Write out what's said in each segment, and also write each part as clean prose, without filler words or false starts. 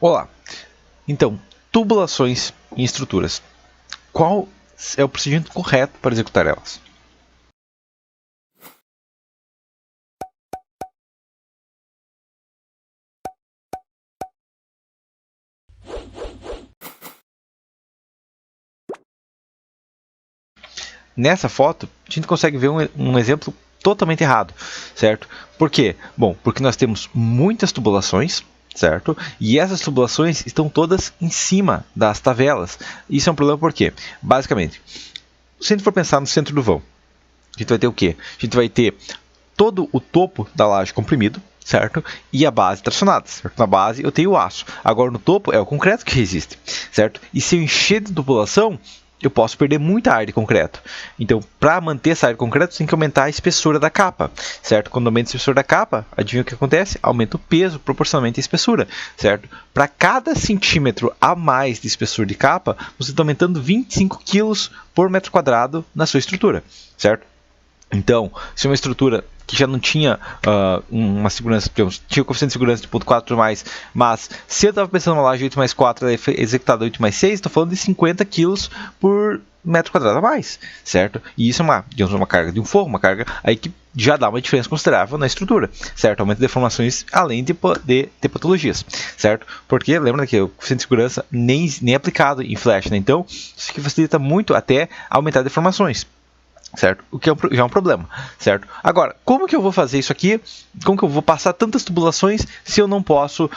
Olá, então, tubulações em estruturas. Qual é o procedimento correto para executar elas? Nessa foto, a gente consegue ver um exemplo totalmente errado, certo? Por quê? Bom, porque nós temos muitas tubulações, certo? E essas tubulações estão todas em cima das tavelas. Isso é um problema por quê? Basicamente, se a gente for pensar no centro do vão, a gente vai ter o quê? A gente vai ter todo o topo da laje comprimido, certo? E a base tracionada, certo? Na base eu tenho o aço. Agora no topo é o concreto que resiste, certo? E se eu encher de tubulação, eu posso perder muita área de concreto. Então, para manter essa área de concreto, você tem que aumentar a espessura da capa, certo? Quando aumenta a espessura da capa, adivinha o que acontece? Aumenta o peso proporcionalmente à espessura, certo? Para cada centímetro a mais de espessura de capa, você está aumentando 25 kg por metro quadrado na sua estrutura, certo? Então, se uma estrutura que já não tinha uma segurança, tinha o coeficiente de segurança de 0,4 mais, mas se eu estava pensando numa laje 8 mais 4, ela é executada 8 mais 6, estou falando de 50 kg por metro quadrado a mais, certo? E isso é uma carga de um forro, uma carga aí que já dá uma diferença considerável na estrutura, certo? Aumenta deformações além de ter patologias, certo? Porque lembra que o coeficiente de segurança nem é aplicado em flash, né? Então isso aqui facilita muito até aumentar deformações, certo? O que já é um problema, certo? Agora, como que eu vou fazer isso aqui? Como que eu vou passar tantas tubulações se eu não posso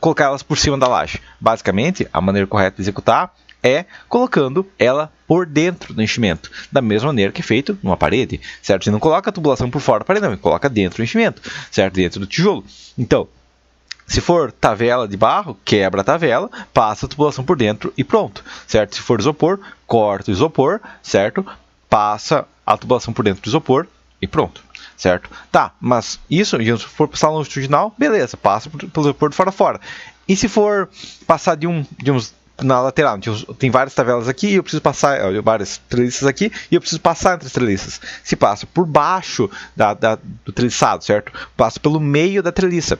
colocar elas por cima da laje? Basicamente, a maneira correta de executar é colocando ela por dentro do enchimento, da mesma maneira que é feito numa parede, certo? Você não coloca a tubulação por fora da parede, não, você coloca dentro do enchimento, certo? Dentro do tijolo. Então, se for tavela de barro, quebra a tavela, passa a tubulação por dentro e pronto, certo? Se for isopor, corta o isopor, certo? Passa a tubulação por dentro do isopor e pronto, certo? Tá, mas isso, se for passar longitudinal, beleza, passa pelo isopor de fora a fora. E se for passar de uns na lateral, tem várias tavelas aqui, eu preciso passar, várias treliças aqui, e eu preciso passar entre as treliças. Se passa por baixo do treliçado, certo? Passa pelo meio da treliça.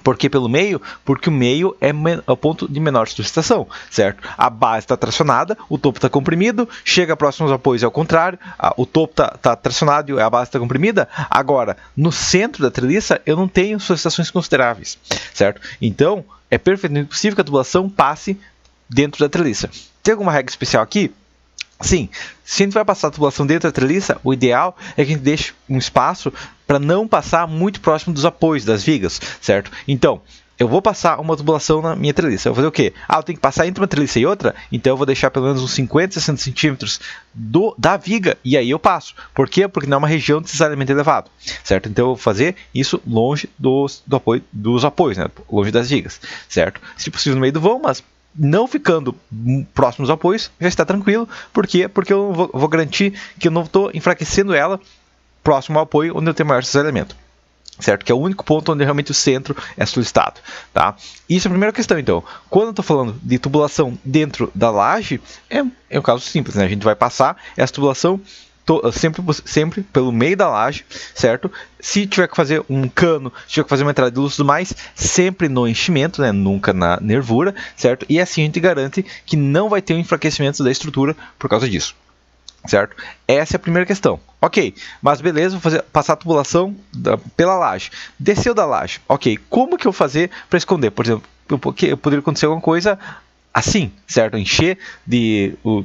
Por que pelo meio? Porque o meio é o ponto de menor sustentação, certo? A base está tracionada, o topo está comprimido, chega próximo aos apoios é o contrário, o topo está tracionado e a base está comprimida. Agora, no centro da treliça, eu não tenho sustentações consideráveis, certo? Então, é perfeitamente possível que a tubulação passe dentro da treliça. Tem alguma regra especial aqui? Sim, se a gente vai passar a tubulação dentro da treliça, o ideal é que a gente deixe um espaço para não passar muito próximo dos apoios, das vigas, certo? Então, eu vou passar uma tubulação na minha treliça. Eu vou fazer o quê? Eu tenho que passar entre uma treliça e outra, então eu vou deixar pelo menos uns 50, 60 centímetros da viga e aí eu passo. Por quê? Porque não é uma região necessariamente elevada, certo? Então eu vou fazer isso longe dos apoios, né? Longe das vigas, certo? Se possível no meio do vão, mas não ficando próximo aos apoios, já está tranquilo. Por quê? Porque eu vou garantir que eu não estou enfraquecendo ela próximo ao apoio, onde eu tenho maior desalhamento, certo? Que é o único ponto onde realmente o centro é solicitado, tá? Isso é a primeira questão, então. Quando eu estou falando de tubulação dentro da laje, é um caso simples, né? A gente vai passar essa tubulação sempre pelo meio da laje, certo? Se tiver que fazer um cano, se tiver que fazer uma entrada de luz e tudo mais, sempre no enchimento, né? Nunca na nervura, certo? E assim a gente garante que não vai ter um enfraquecimento da estrutura por causa disso, certo? Essa é a primeira questão. Ok, mas beleza, vou passar a tubulação pela laje. Desceu da laje, ok. Como que eu vou fazer para esconder? Por exemplo, poderia acontecer alguma coisa assim, certo? Encher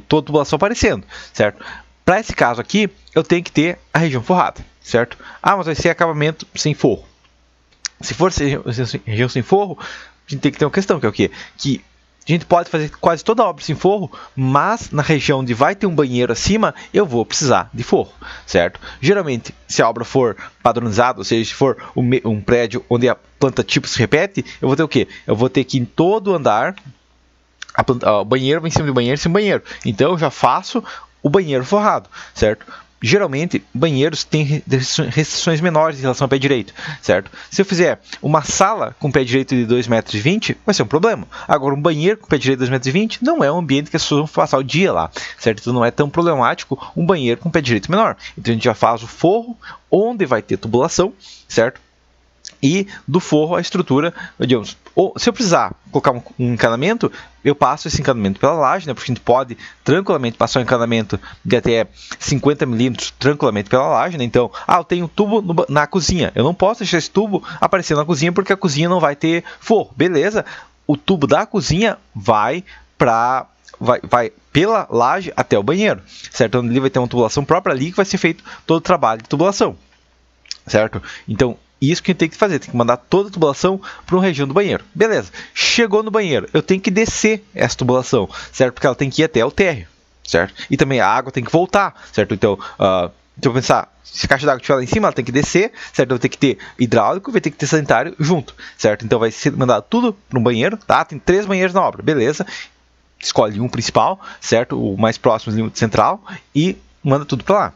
toda a tubulação aparecendo, certo? Para esse caso aqui, eu tenho que ter a região forrada, certo? Mas vai ser acabamento sem forro. Se for região sem forro, a gente tem que ter uma questão, que é o quê? Que a gente pode fazer quase toda a obra sem forro, mas na região onde vai ter um banheiro acima, eu vou precisar de forro, certo? Geralmente, se a obra for padronizada, ou seja, se for um prédio onde a planta tipo se repete, eu vou ter o quê? Eu vou ter que em todo andar, o banheiro vai em cima do banheiro, em cima do banheiro. Então, eu já faço o banheiro forrado, certo? Geralmente, banheiros têm restrições menores em relação ao pé direito, certo? Se eu fizer uma sala com pé direito de 2,20 metros, vai ser um problema. Agora, um banheiro com pé direito de 2,20 metros não é um ambiente que as pessoas vão passar o dia lá, certo? Então, não é tão problemático um banheiro com pé direito menor. Então, a gente já faz o forro onde vai ter tubulação, certo? e do forro a estrutura, digamos, ou se eu precisar colocar um encanamento, eu passo esse encanamento pela laje, né, porque a gente pode tranquilamente passar um encanamento de até 50 milímetros tranquilamente pela laje, né, então, eu tenho um tubo na cozinha, eu não posso deixar esse tubo aparecer na cozinha porque a cozinha não vai ter forro, beleza, o tubo da cozinha vai pela laje até o banheiro, certo, onde ele vai ter uma tubulação própria ali que vai ser feito todo o trabalho de tubulação, certo, então, isso que a gente tem que fazer, tem que mandar toda a tubulação para uma região do banheiro. Beleza, chegou no banheiro, eu tenho que descer essa tubulação, certo? Porque ela tem que ir até o térreo, certo? E também a água tem que voltar, certo? Então, se eu pensar, se a caixa d'água estiver lá em cima, ela tem que descer, certo? Vai ter que ter hidráulico, vai ter que ter sanitário junto, certo? Então vai ser mandado tudo para um banheiro, tá? Tem 3 banheiros na obra, beleza? Escolhe um principal, certo? O mais próximo do limite central e manda tudo para lá.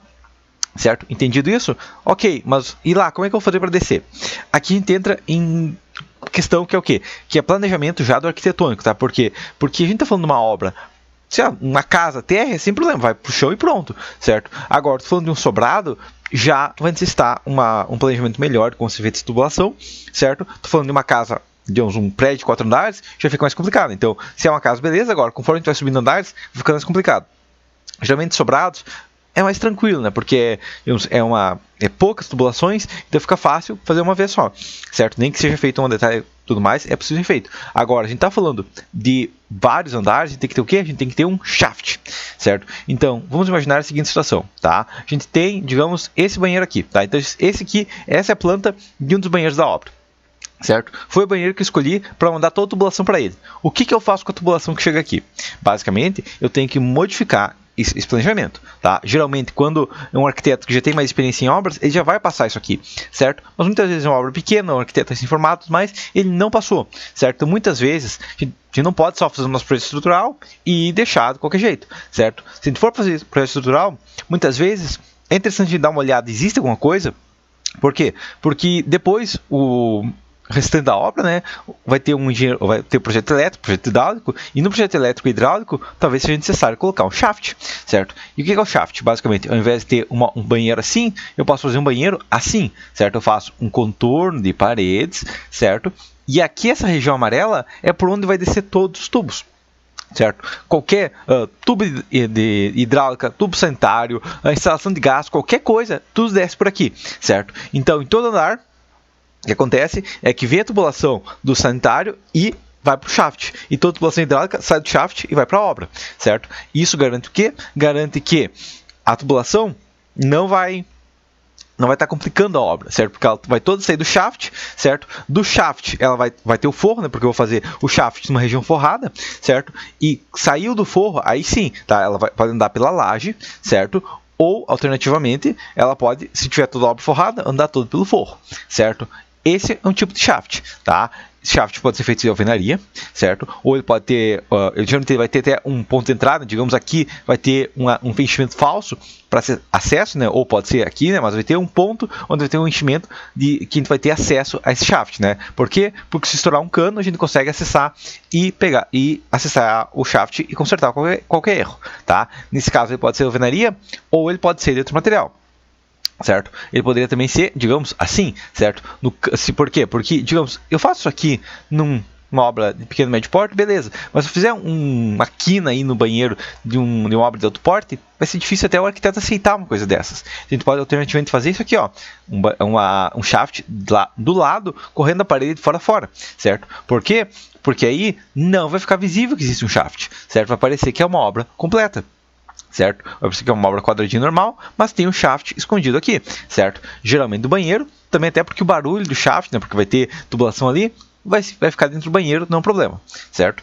Certo? Entendido isso? Ok, mas e lá, como é que eu vou fazer para descer? Aqui a gente entra em questão que é o quê? Que é planejamento já do arquitetônico, tá? Por quê? Porque a gente está falando de uma obra, sei lá, uma casa, terra, sem problema, vai pro chão e pronto, certo? Agora, estou falando de um sobrado, já vai necessitar um planejamento melhor de como se feita essa tubulação, certo? Estou falando de uma casa, digamos, um prédio de 4 andares, já fica mais complicado. Então, se é uma casa, beleza, agora, conforme a gente vai subindo andares, vai ficando mais complicado. Geralmente, sobrados é mais tranquilo, né? Porque é poucas tubulações, então fica fácil fazer uma vez só, certo? Nem que seja feito um detalhe e tudo mais, é possível ser feito. Agora, a gente está falando de vários andares, a gente tem que ter o quê? A gente tem que ter um shaft, certo? Então, vamos imaginar a seguinte situação, tá? A gente tem, digamos, esse banheiro aqui, tá? Então, essa é a planta de um dos banheiros da obra. Certo? Foi o banheiro que eu escolhi para mandar toda a tubulação para ele. O que eu faço com a tubulação que chega aqui? Basicamente, eu tenho que modificar esse planejamento, tá? Geralmente, quando é um arquiteto que já tem mais experiência em obras, ele já vai passar isso aqui, certo? Mas muitas vezes é uma obra pequena, um arquiteto está informado, mas ele não passou, certo? Então, muitas vezes, a gente não pode só fazer o nosso projeto estrutural e deixar de qualquer jeito, certo? Se a gente for fazer projeto estrutural, muitas vezes é interessante a gente dar uma olhada, existe alguma coisa? Por quê? Porque depois o restante da obra, né, vai ter um engenheiro, vai ter projeto elétrico, projeto hidráulico, e no projeto elétrico e hidráulico talvez seja necessário colocar um shaft, certo? E o que é o shaft? Basicamente, ao invés de ter um banheiro assim, eu posso fazer um banheiro assim, certo? Eu faço um contorno de paredes, certo? E aqui essa região amarela é por onde vai descer todos os tubos. Certo? Qualquer tubo de hidráulica, tubo sanitário, a instalação de gás, qualquer coisa, tudo desce por aqui, certo? Então, em todo andar, o que acontece é que vem a tubulação do sanitário e vai para o shaft. E toda a tubulação hidráulica sai do shaft e vai para a obra, certo? Isso garante o quê? Garante que a tubulação não vai estar complicando a obra, certo? Porque ela vai toda sair do shaft, certo? Do shaft ela vai ter o forro, né? Porque eu vou fazer o shaft numa região forrada, certo? E saiu do forro, aí sim, tá? Ela pode andar pela laje, certo? Ou, alternativamente, ela pode, se tiver toda a obra forrada, andar todo pelo forro, certo? Esse é um tipo de shaft, tá? Esse shaft pode ser feito de alvenaria, certo? Ou ele pode ter, geralmente vai ter até um ponto de entrada, digamos aqui vai ter um enchimento falso para acesso, né? Ou pode ser aqui, né? Mas vai ter um ponto onde vai ter um enchimento que a gente vai ter acesso a esse shaft, né? Por quê? Porque se estourar um cano, a gente consegue acessar e acessar o shaft e consertar qualquer erro, tá? Nesse caso ele pode ser alvenaria ou ele pode ser de outro material. Certo? Ele poderia também ser, digamos, assim, certo? Por quê? Porque, digamos, eu faço isso aqui numa obra de pequeno e médio porte, beleza. Mas se eu fizer uma quina aí no banheiro de uma obra de alto porte, vai ser difícil até o arquiteto aceitar uma coisa dessas. A gente pode alternativamente fazer isso aqui, ó, um shaft do lado, correndo da parede de fora a fora, certo? Por quê? Porque aí não vai ficar visível que existe um shaft, certo? Vai parecer que é uma obra completa. Certo? Vai parecer que é uma obra quadradinha normal, mas tem um shaft escondido aqui, certo? Geralmente do banheiro, também até porque o barulho do shaft, né, porque vai ter tubulação ali, vai ficar dentro do banheiro, não é um problema, certo?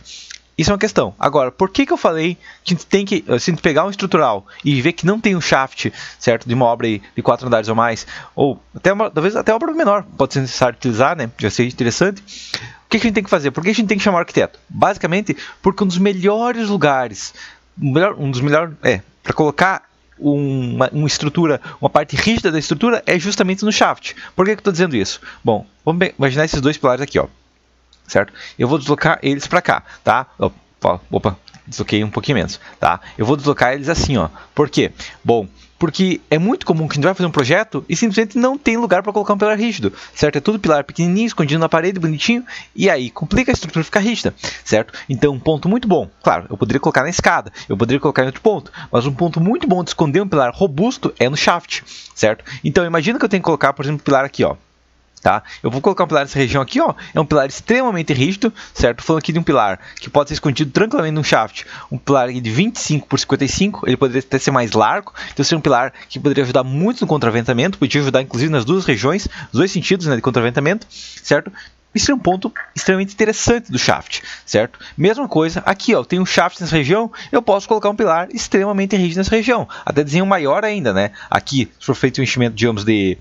Isso é uma questão. Agora, por que eu falei que a gente tem que, se a gente pegar um estrutural e ver que não tem um shaft, certo, de uma obra aí de 4 andares ou mais, ou talvez até uma obra menor, pode ser necessário utilizar, né? Já seria interessante. O que a gente tem que fazer? Por que a gente tem que chamar o arquiteto? Basicamente, porque um dos melhores lugares para colocar uma estrutura, uma parte rígida da estrutura é justamente no shaft. Por que eu estou dizendo isso? Bom, vamos imaginar esses dois pilares aqui, ó, certo? Eu vou deslocar eles para cá, tá? Opa, desloquei um pouquinho menos, tá? Eu vou deslocar eles assim, ó. Por quê? Bom, porque é muito comum que a gente vai fazer um projeto e simplesmente não tem lugar para colocar um pilar rígido, certo? É tudo pilar pequenininho, escondido na parede, bonitinho, e aí complica a estrutura ficar rígida, certo? Então, um ponto muito bom, claro, eu poderia colocar na escada, eu poderia colocar em outro ponto, mas um ponto muito bom de esconder um pilar robusto é no shaft, certo? Então, imagina que eu tenho que colocar, por exemplo, um pilar aqui, ó. Tá? Eu vou colocar um pilar nessa região aqui, ó. É um pilar extremamente rígido, certo? Falando aqui de um pilar que pode ser escondido tranquilamente num shaft. Um pilar de 25 por 55, ele poderia até ser mais largo. Então seria um pilar que poderia ajudar muito no contraventamento, poderia ajudar inclusive nas duas regiões, nos dois sentidos, né, de contraventamento, certo? Isso é um ponto extremamente interessante do shaft, certo? Mesma coisa aqui, ó, tem um shaft nessa região, eu posso colocar um pilar extremamente rígido nessa região, até desenho maior ainda, né? Aqui, se for feito um enchimento, digamos, de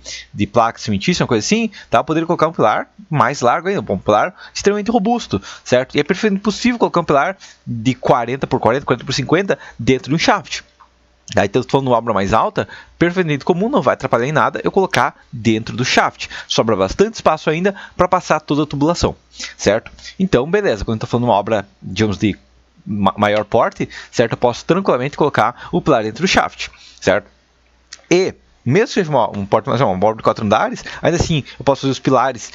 placa cimentícia, uma coisa assim, tá? Eu poderia colocar um pilar mais largo ainda, um pilar extremamente robusto, certo? E é perfeitamente possível colocar um pilar de 40 por 40, 40 por 50 dentro de um shaft. Daí, então, falando uma obra mais alta, perfeitamente comum, não vai atrapalhar em nada eu colocar dentro do shaft. Sobra bastante espaço ainda para passar toda a tubulação, certo? Então, beleza, quando eu estou falando de uma obra, digamos, de maior porte, certo? Eu posso tranquilamente colocar o pilar dentro do shaft, certo? E, mesmo que seja uma obra de 4 andares, ainda assim, eu posso fazer os pilares,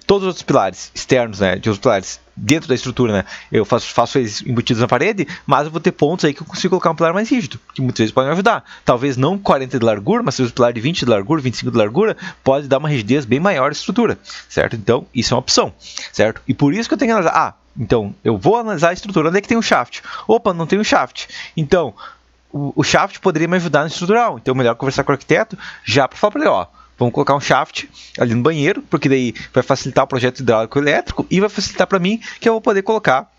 todos os outros pilares externos, né, de outros pilares dentro da estrutura, né, eu faço eles embutidos na parede, mas eu vou ter pontos aí que eu consigo colocar um pilar mais rígido, que muitas vezes podem me ajudar. Talvez não 40 de largura, mas se eu pilar de 20 de largura, 25 de largura, pode dar uma rigidez bem maior à estrutura, certo? Então, isso é uma opção, certo? E por isso que eu tenho que analisar, então, eu vou analisar a estrutura, onde é que tem um shaft? Opa, não tem um shaft. Então, o shaft poderia me ajudar no estrutural, então é melhor conversar com o arquiteto já para falar para ele, ó, vamos colocar um shaft ali no banheiro, porque daí vai facilitar o projeto hidráulico elétrico e vai facilitar para mim que eu vou poder colocar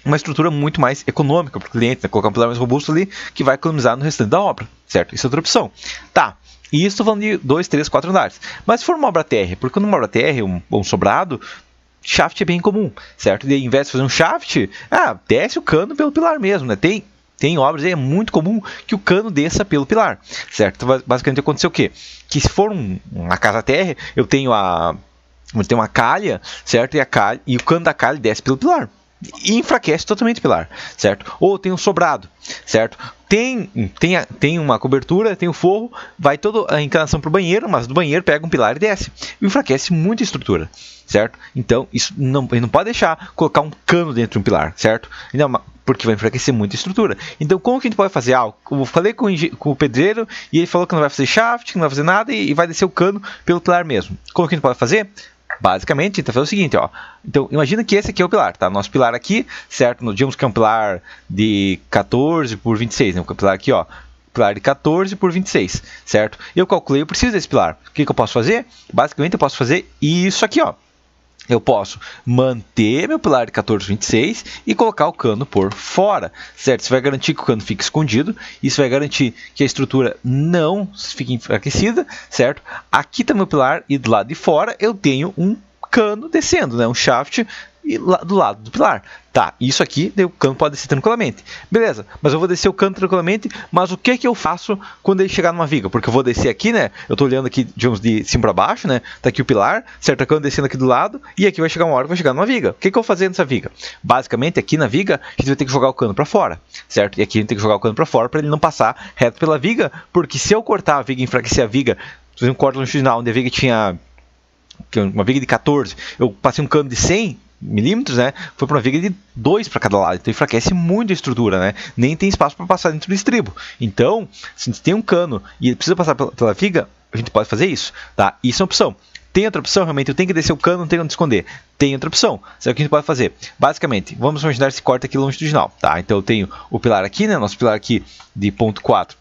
uma estrutura muito mais econômica para o cliente, né? Colocar um pilar mais robusto ali que vai economizar no restante da obra, certo? Isso é outra opção. Tá, e isso estou falando de 2, 3, 4 andares. Mas se for uma obra TR, porque numa obra TR, um sobrado, shaft é bem comum, certo? E ao invés de fazer um shaft, desce o cano pelo pilar mesmo, né? Tem obras aí, é muito comum que o cano desça pelo pilar, certo? Então, basicamente aconteceu o quê? Que se for uma casa térrea, eu tenho uma calha, certo? E o cano da calha desce pelo pilar e enfraquece totalmente o pilar, certo? Ou tem um sobrado, certo? Tem uma cobertura, tem o forro, vai toda a inclinação para o banheiro, mas do banheiro pega um pilar e desce. E enfraquece muito a estrutura, certo? Então, ele não pode deixar colocar um cano dentro de um pilar, certo? Porque vai enfraquecer muito a estrutura. Então, como que a gente pode fazer? Eu falei com o pedreiro e ele falou que não vai fazer shaft, que não vai fazer nada e vai descer o cano pelo pilar mesmo. Como que a gente pode fazer? Basicamente, a gente vai fazer o seguinte, ó. Então, imagina que esse aqui é o pilar, tá? Nosso pilar aqui, certo? Digamos que é um pilar de 14 por 26, né? O pilar aqui, ó. Pilar de 14 por 26, certo? Eu calculei, eu preciso desse pilar. O que eu posso fazer? Basicamente, eu posso fazer isso aqui, ó. Eu posso manter meu pilar de 14 por 26 e colocar o cano por fora, certo? Isso vai garantir que o cano fique escondido, isso vai garantir que a estrutura não fique enfraquecida, certo? Aqui está meu pilar e do lado de fora eu tenho um cano descendo, né? Um shaft e do lado do pilar. Tá, isso aqui, o cano pode descer tranquilamente. Beleza, mas eu vou descer o cano tranquilamente, mas o que eu faço quando ele chegar numa viga? Porque eu vou descer aqui, né? Eu tô olhando aqui, digamos, de cima para baixo, né? Tá aqui o pilar, certo? O cano descendo aqui do lado, e aqui vai chegar uma hora que vai chegar numa viga. O que eu vou fazer nessa viga? Basicamente, aqui na viga, a gente vai ter que jogar o cano para fora, certo? E aqui a gente tem que jogar o cano para fora para ele não passar reto pela viga, porque se eu cortar a viga e enfraquecer a viga, fazer um corte longitudinal onde a viga tinha uma viga de 14, eu passei um cano de 100 milímetros, né? Foi para uma viga de 2 para cada lado, então enfraquece muito a estrutura, né? Nem tem espaço para passar dentro do estribo. Então, se a gente tem um cano e ele precisa passar pela viga, a gente pode fazer isso, tá? Isso é uma opção. Tem outra opção, realmente, eu tenho que descer o cano, não tenho onde esconder. Tem outra opção, sabe o que a gente pode fazer? Basicamente, vamos imaginar esse corte aqui longitudinal, tá? Então eu tenho o pilar aqui, né? Nosso pilar aqui de 0,4,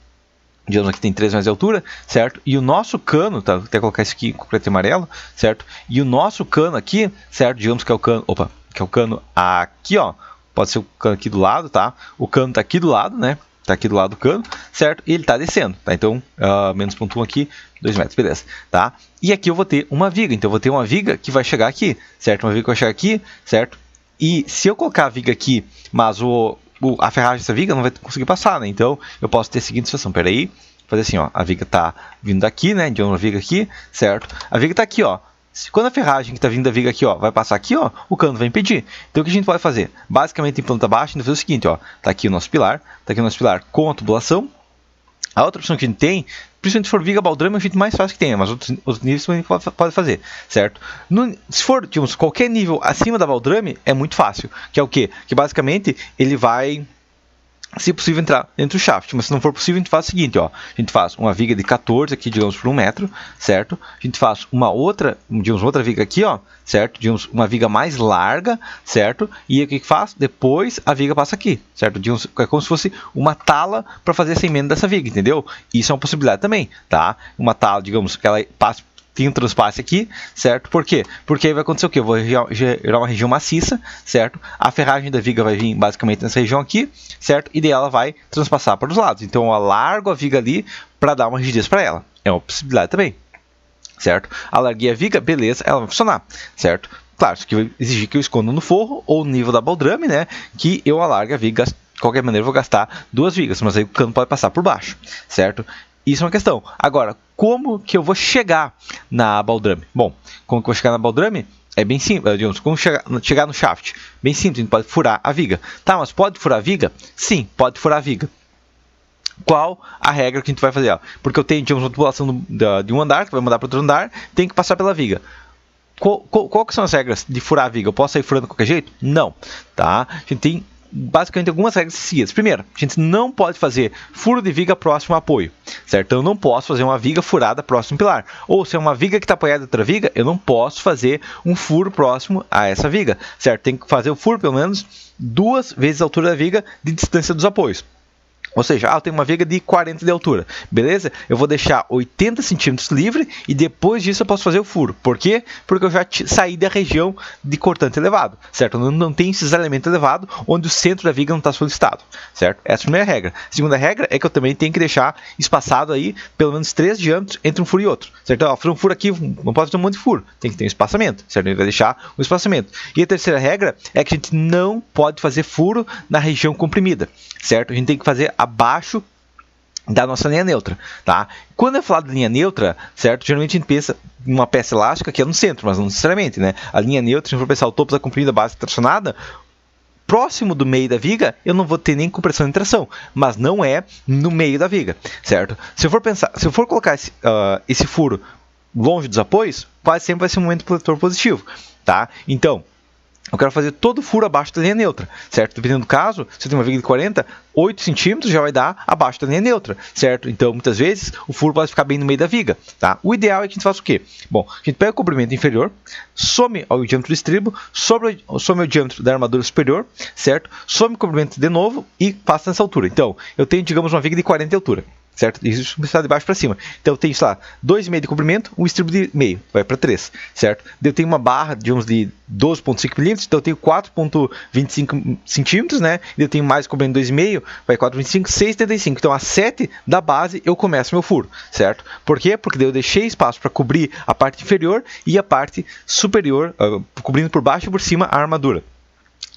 digamos aqui tem 3 metros de altura, certo? E o nosso cano, tá? Vou até colocar isso aqui com preto e amarelo, certo? E o nosso cano aqui, certo? Digamos que é o cano, que é o cano aqui, ó. Pode ser o cano aqui do lado, tá? O cano tá aqui do lado, né? Tá aqui do lado do cano, certo? E ele tá descendo, tá? Então, menos 0,1 aqui, 2 metros, beleza, tá? E aqui eu vou ter uma viga, então eu vou ter uma viga que vai chegar aqui, certo? Uma viga que vai chegar aqui, certo? E se eu colocar a viga aqui, mas a ferragem dessa viga não vai conseguir passar, né? Então, eu posso ter a seguinte situação. Pera aí, fazer assim, ó. A viga tá vindo daqui, né? De uma viga aqui, certo? A viga tá aqui, ó. Quando a ferragem que está vindo da viga aqui, ó, vai passar aqui, ó, o cano vai impedir. Então o que a gente pode fazer? Basicamente em planta baixa, a gente vai fazer o seguinte, ó, tá aqui o nosso pilar com a tubulação. A outra opção que a gente tem, principalmente se for viga baldrame, é o jeito mais fácil que tem, mas outros níveis também pode fazer, certo? Se for, digamos, qualquer nível acima da baldrame, é muito fácil, que é o quê? Que basicamente ele vai, se possível, entrar dentro do shaft, mas se não for possível, a gente faz o seguinte, ó, a gente faz uma viga de 14 aqui, digamos, por 1 metro, certo? A gente faz uma outra, digamos, outra viga aqui, ó, certo? Digamos, uma viga mais larga, certo? E o que faz? Depois a viga passa aqui, certo? Digamos, é como se fosse uma tala para fazer essa emenda dessa viga, entendeu? Isso é uma possibilidade também, tá? Uma tala, digamos, que ela passe, tem um transpasse aqui, certo? Por quê? Porque aí vai acontecer o quê? Eu vou gerar uma região maciça, certo? A ferragem da viga vai vir basicamente nessa região aqui, certo? E daí ela vai transpassar para os lados. Então eu alargo a viga ali para dar uma rigidez para ela. É uma possibilidade também, certo? Alarguei a viga, beleza, ela vai funcionar, certo? Claro, isso aqui vai exigir que eu esconda no forro ou no nível da baldrame, né? Que eu alargue a viga, de qualquer maneira eu vou gastar 2 vigas, mas aí o cano pode passar por baixo, certo? Isso é uma questão. Agora, como que eu vou chegar na baldrame? Bom, como que eu vou chegar na baldrame? É bem simples, digamos, como chegar no shaft? Bem simples, a gente pode furar a viga. Tá, mas pode furar a viga? Sim, pode furar a viga. Qual a regra que a gente vai fazer? Ó? Porque eu tenho, digamos, uma tubulação de um andar, que vai mandar para outro andar, tem que passar pela viga. Qual que são as regras de furar a viga? Eu posso sair furando de qualquer jeito? Não. Tá? A gente tem basicamente algumas regras seguidas. Primeiro, a gente não pode fazer furo de viga próximo ao apoio, certo? Então eu não posso fazer uma viga furada próximo ao pilar. Ou se é uma viga que está apoiada em outra viga, eu não posso fazer um furo próximo a essa viga, certo? Tem que fazer o furo pelo menos 2 vezes a altura da viga de distância dos apoios. Ou seja, eu tenho uma viga de 40 de altura, beleza? Eu vou deixar 80 centímetros livre e depois disso eu posso fazer o furo. Por quê? Porque eu já saí da região de cortante elevado, certo? Eu não tenho esse elemento elevado onde o centro da viga não está solicitado, certo? Essa é a primeira regra. A segunda regra é que eu também tenho que deixar espaçado aí pelo menos 3 diâmetros entre um furo e outro, certo? Ó, um furo aqui, não pode ter um monte de furo, tem que ter um espaçamento, certo? Ele vai deixar um espaçamento. E a terceira regra é que a gente não pode fazer furo na região comprimida, certo? A gente tem que fazer abaixo da nossa linha neutra, tá? Quando é falado de linha neutra, certo? Geralmente a gente pensa em uma peça elástica que é no centro, mas não necessariamente, né? A linha neutra, se a gente for pensar o topo da comprimida, a base tracionada, próximo do meio da viga, eu não vou ter nem compressão nem tração, mas não é no meio da viga, certo? Se eu for colocar esse furo longe dos apoios, quase sempre vai ser um momento protetor positivo, tá? Então, eu quero fazer todo o furo abaixo da linha neutra, certo? Dependendo do caso, se eu tenho uma viga de 40, 8 centímetros já vai dar abaixo da linha neutra, certo? Então, muitas vezes, o furo pode ficar bem no meio da viga, tá? O ideal é que a gente faça o quê? Bom, a gente pega o comprimento inferior, some o diâmetro do estribo, some o diâmetro da armadura superior, certo? Some o comprimento de novo e passa nessa altura. Então, eu tenho, digamos, uma viga de 40 de altura, certo? Isso está de baixo para cima. Então eu tenho, sei lá, 2,5 de comprimento, um estribo de meio, vai para 3, certo? Eu tenho uma barra, digamos, de 12,5 milímetros, então eu tenho 4,25 centímetros, né? Eu tenho mais comprimento 2,5, vai 4,25, 6,75. Então a 7 da base eu começo meu furo, certo? Por quê? Porque daí eu deixei espaço para cobrir a parte inferior e a parte superior, cobrindo por baixo e por cima a armadura.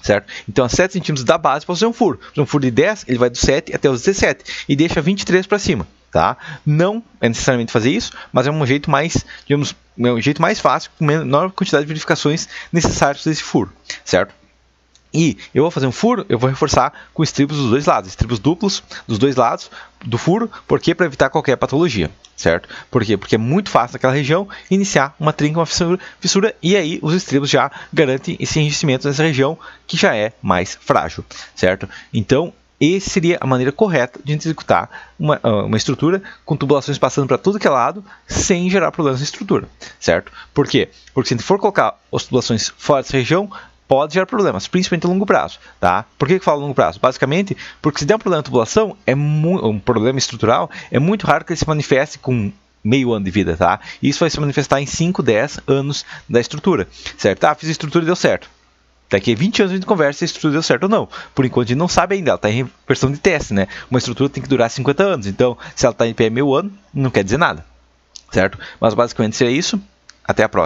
Certo? Então, a 7 centímetros da base, posso fazer um furo. Um furo de 10, ele vai do 7 até os 17 e deixa 23 para cima. Tá? Não é necessariamente fazer isso, mas é um jeito mais, digamos, um jeito mais fácil, com menor quantidade de verificações necessárias desse furo. Certo? E eu vou fazer um furo, eu vou reforçar com estribos dos dois lados, estribos duplos dos dois lados do furo, porque para evitar qualquer patologia, certo? Por quê? Porque é muito fácil naquela região iniciar uma trinca, uma fissura, e aí os estribos já garantem esse enrijecimento nessa região que já é mais frágil, certo? Então, essa seria a maneira correta de a gente executar uma estrutura com tubulações passando para tudo que é lado, sem gerar problemas na estrutura, certo? Por quê? Porque se a gente for colocar as tubulações fora dessa região, pode gerar problemas, principalmente a longo prazo, tá? Por que eu falo longo prazo? Basicamente, porque se der um problema na tubulação, um problema estrutural, é muito raro que ele se manifeste com meio ano de vida, tá? Isso vai se manifestar em 5, 10 anos da estrutura, certo? Ah, fiz a estrutura e deu certo. Daqui a 20 anos a gente conversa se a estrutura deu certo ou não. Por enquanto a gente não sabe ainda, ela está em versão de teste, né? Uma estrutura tem que durar 50 anos, então se ela está em pé meio ano, não quer dizer nada, certo? Mas basicamente seria isso. Até a próxima.